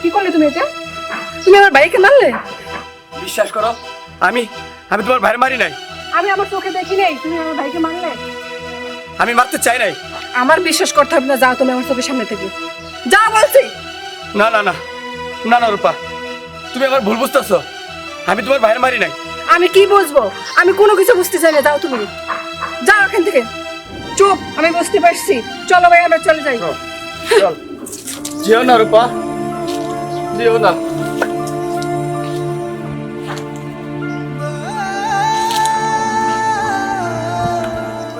কি করলে তুমি এটা? তুমি আমার ভাইকে মারলে? বিশ্বাস করো, আমি আমি তোমার ভাইয়ের মারি নাই। আমি আমার চোখে দেখি নাই তুমি আমার ভাইকে মারলে। আমি মারতে চাই নাই। আমার বিশ্বাস করতে হবে না, যাও তুমি আমার চোখের সামনে থেকে যা বলছি। না না না না না রূপা, তুমি আমার ভুল বুঝতেছো। আমি তোমার ভাইয়ের মারি নাই। আমি কি বুঝবো? আমি কোনো কিছু বুঝতে চাই না, যাও তুমি যাও এখান থেকে। চুপ, আমি বুঝতে পারছি। চলো ভাই আমরা চলে যাই। চল, যেও না রূপা, যেও না।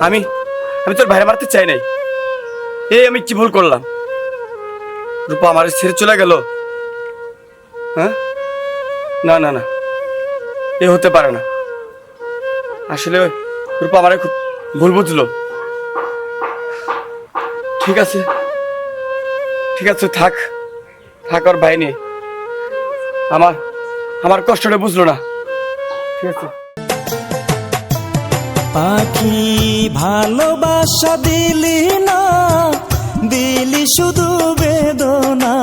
আমি আমি তোর ভাইয়ের মারতে চাই নাই। এই আমি কি ভুল করলাম? রূপা আমার ছেড়ে চলে গেল। হ্যাঁ, না না না, এ হতে পারে না। আসলে রূপা আমারে খুব ভুল বুঝলো। ঠিক আছে ঠিক আছে, থাক থাক, ওর ভাই নিয়ে। আমার আমার কষ্টটা বুঝলো না। ঠিক আছে। পাখি ভালোবাসা দিলি না, দিলি শুধু বেদনা।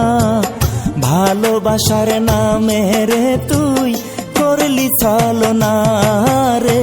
ভালোবাসার নামে রে তুই করলি ছলনা রে।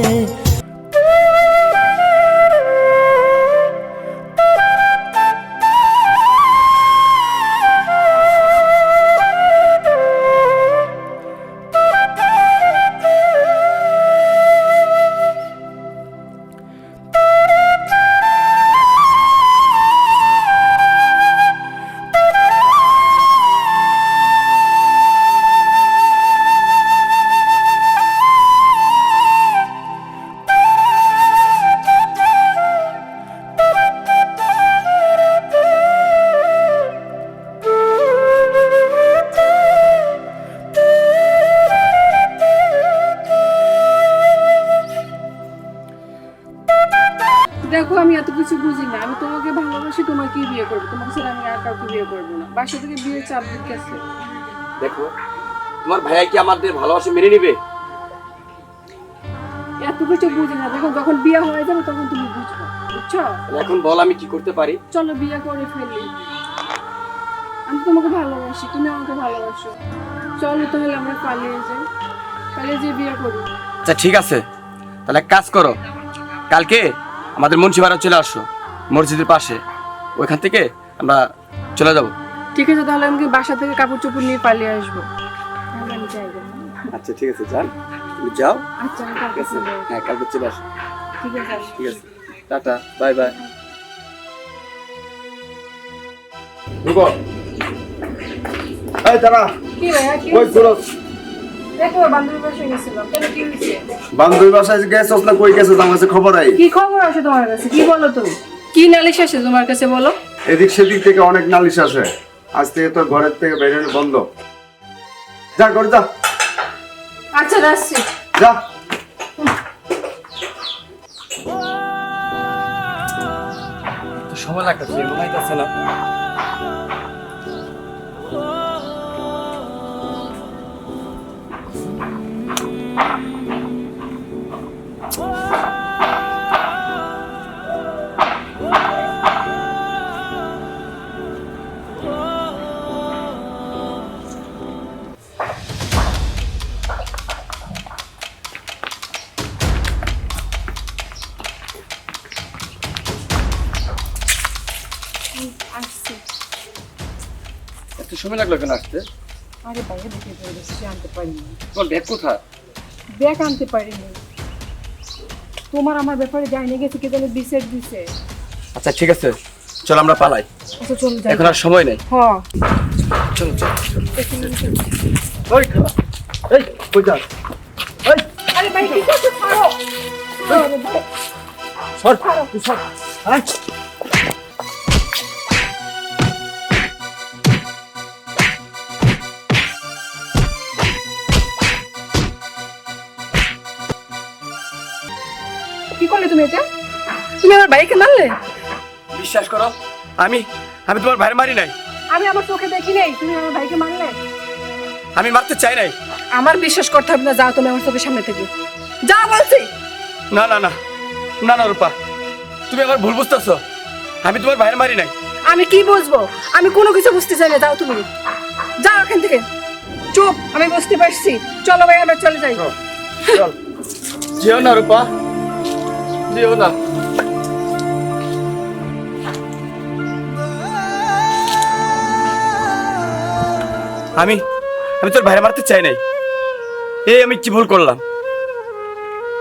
দেখো, আমি এত কিছু বুঝি না। আমি তোমাকে ভালোবাসি, তোমাকেই বিয়ে করবো। তোমাকে ছাড়া আমি আর কাউকে বিয়ে করবো না। বাসা থেকে বিয়ে চাপ দিতেছে। দেখো, তোমার ভাইয়া কি আমাদের ভালোবাসা মেনে নিবে? এত কিছু বুঝি না। দেখো, যখন বিয়ে হয়ে যাবে তখন তুমি বুঝবে, বুঝছো? এখন বল আমি কি করতে পারি? চলো বিয়ে করে ফেলি। আমি তোমাকে ভালোবাসি, তুমি আমাকে ভালোবাসো। চলো তাহলে আমরা পালিয়ে যাই, পালিয়ে যেয়ে বিয়ে করি। আচ্ছা ঠিক আছে, তাহলে এক কাজ করো, কালকে আমাদের মুন্সিপাড়া চলে আসো, মসজিদের পাশে। ওইখান থেকে আমরা চলে যাব। ঠিক আছে, তাহলে আমি বাসা থেকে কাপড় চোপড় নিয়ে পালিয়ে আসবো। তাহলে আমি যাই। আচ্ছা ঠিক আছে, যান, তুমি যাও। আচ্ছা, আমি কালকে চলে যাবো। হ্যাঁ, কালকে চলে আসো। ঠিক আছে। ঠিক আছে, টাটা, বাই বাই। রুকো, এই দাঁড়া। কি ভাইয়া, কি ওই হয়েছে? ঘুরো। দেখো, বান্ধবীর বাসায় গেছিলাম। কেন, কি হয়েছে? বান্ধবী বাসায় গেছস না কই গেছস আমার কাছে খবর আই। কি খবর আছে তোমার কাছে? কি বলো তুমি? কি নালিশ আছে তোমার কাছে, বলো। এদিক সেদিক থেকে অনেক নালিশ আসে। আজ থেকে তোর ঘরের থেকে বেরোনো বন্ধ। যা ঘরে যা, আচ্ছা, রাখছি। যা। তো সময় লাগতেছে, মনে হইতেছে না। আসছি। এত সময় লাগলো কেন আসতে? আরে বাইরে দেখে পড়ে গেছি, আনতে পারিনি। তোমার ব্যাগ কোথায়? ব্যাগ আনতে পারিনি। তোমার আমার ব্যাপারে জানিয়ে গেছে, কে জানে বিসেট দিছে। আচ্ছা ঠিক আছে, চল আমরা পালাই। আচ্ছা চল যাই। এখন আর সময় নেই। হ্যাঁ, চলো চলো। ওই এই কই যা? এই আরে ভাই কি করছো? ছাড়ো। আরে ভাই, সর তুই সর। হ্যাঁ, কি করলে তুমি এটা? তুমি আমার ভাইকে মারলে? বিশ্বাস করো, আমি আমি তোমার ভাইয়ের মারি নাই। আমি আমার চোখে দেখি নাই তুমি আমার ভাইকে মারলে। আমি মারতে চাই নাই। আমার বিশ্বাস করতে হবে না, যাও তুমি আমার চোখের সামনে থেকে যা বলছি। না না না না না রূপা, তুমি আমার ভুল বুঝতেছো। আমি তোমার ভাইয়ের মারি নাই। আমি কি বুঝবো? আমি কোনো কিছু বুঝতে চাই না, যাও তুমি যাও এখান থেকে। চুপ, আমি বুঝতে পারছি। চলো ভাই, আমরা চলে যাই। চল, যেও না রূপা, যেও না। আমি আমি তোর ভাইরে মারতে চাই নাই। আমি কি ভুল করলাম?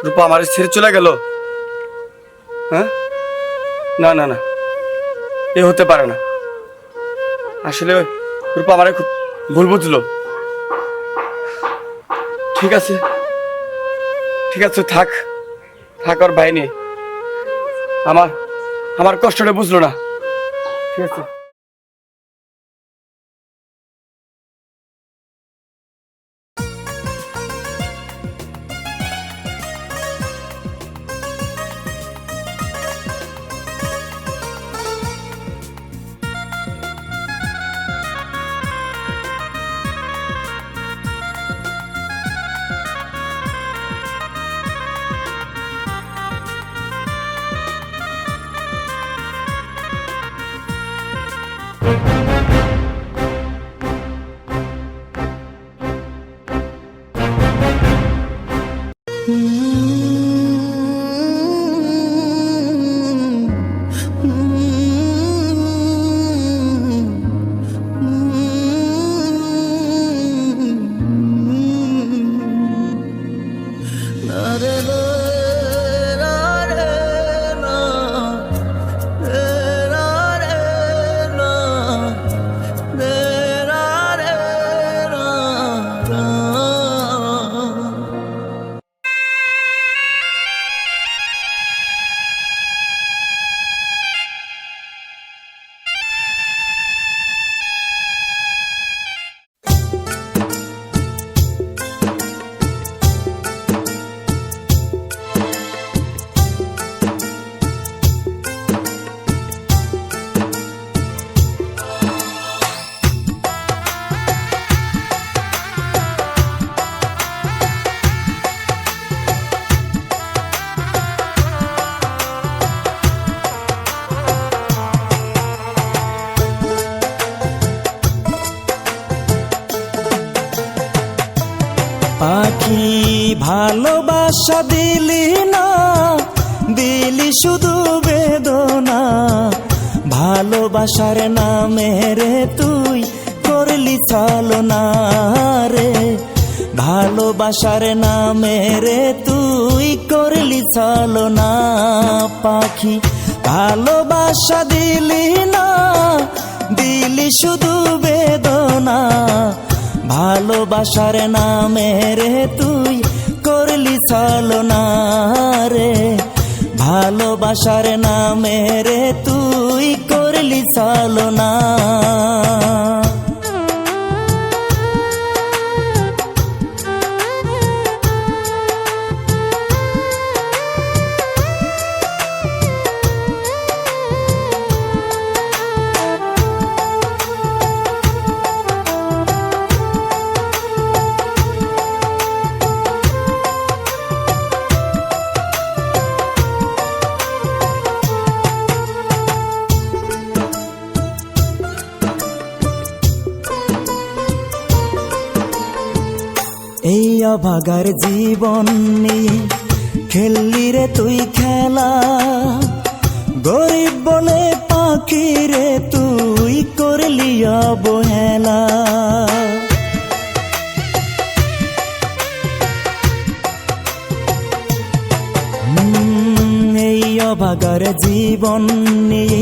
রূপা আমার ছেড়ে চলে গেল। হ্যাঁ, না না না, হতে পারে না। আসলে রূপা আমারে খুব ভুল বুঝলো। ঠিক আছে, ঠিক আছে, থাক থাক, ওর ভাই নিয়ে। আমার আমার কষ্টটা বুঝলো না। ঠিক আছে। পাখি ভালোবাসা দিলি না, দিলি শুধু বেদনা। ভালোবাসার নামে রে তুই করলি ছলনা রে, ভালোবাসার নামে রে তুই করলি ছলনা। পাখি ভালোবাসা দিলি না, দিলি শুধু বেদনা। ভালোবাসার নামে রে তুই করলি ছলনা রে, ভালোবাসার নামে রে তুই করলি ছলনা। এই অভাগার জীবন নিয়ে খেললি রে তুই খেলা, গরিব বলে পাখি রে তুই করলি অবহেলা। এই অভাগার জীবন নিয়ে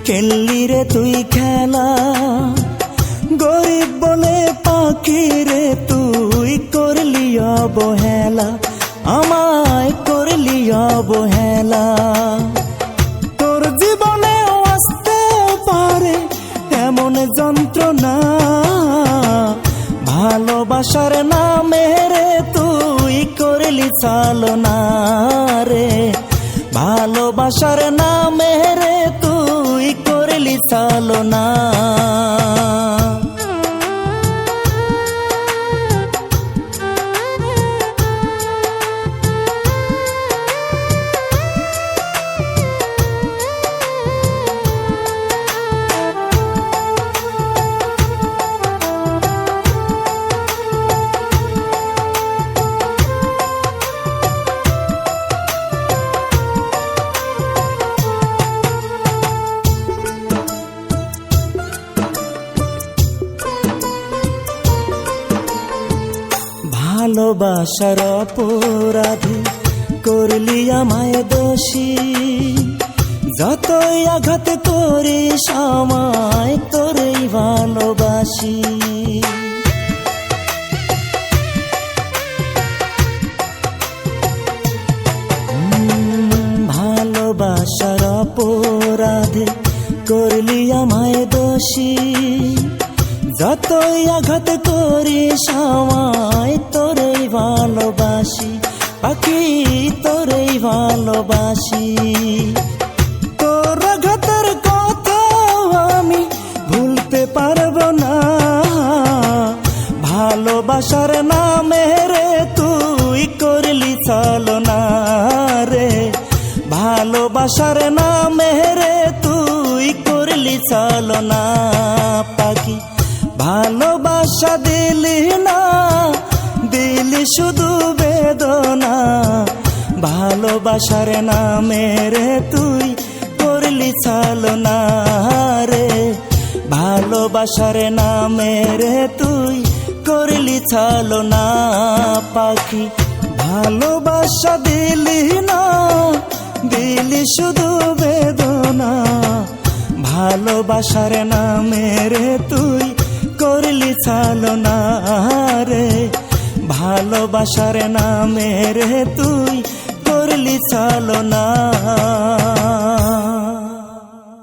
খেললি রে তুই খেলা, গরিব বলে পাখি রে তুই করলি অবহেলা, আমায় করলি অবহেলা। তোর জীবনে আসতে পারে এমন যন্ত্রণা, ভালোবাসার নামে রে তুই করলি ছলনা রে, ভালোবাসার নামে রে তুই করলি ছলনা। ভালোবাসার অপরাধে করলি আমায় দোষী, যতই আঘাত করিস আমায় তোরেই ভালোবাসি। ভালোবাসার অপরাধে করলি আমায় দোষী, যতই আঘাত করিস আমায় তোরেই ভালোবাসি, পাখি তোরেই ভালোবাসি। তোর আঘাতের কথা আমি ভুলতে পারবো না, ভালোবাসার নামে রে তুই করলি ছলনা রে, ভালোবাসার নামে রে তুই করলি ছলনা। পাখি ভালোবাসা দিলি না, দিলি শুধু বেদনা, ভালোবাসার নামে রে তুই করলি ছলনা রে, ভালোবাসার নামে রে তুই করলি ছলনা। পাখি ভালোবাসা দিলি না, দিলি শুধু বেদনা, ভালোবাসার নামে রে তুই করলি ছলনা রে, ভালোবাসার নামে রে তুই করলি ছলনা।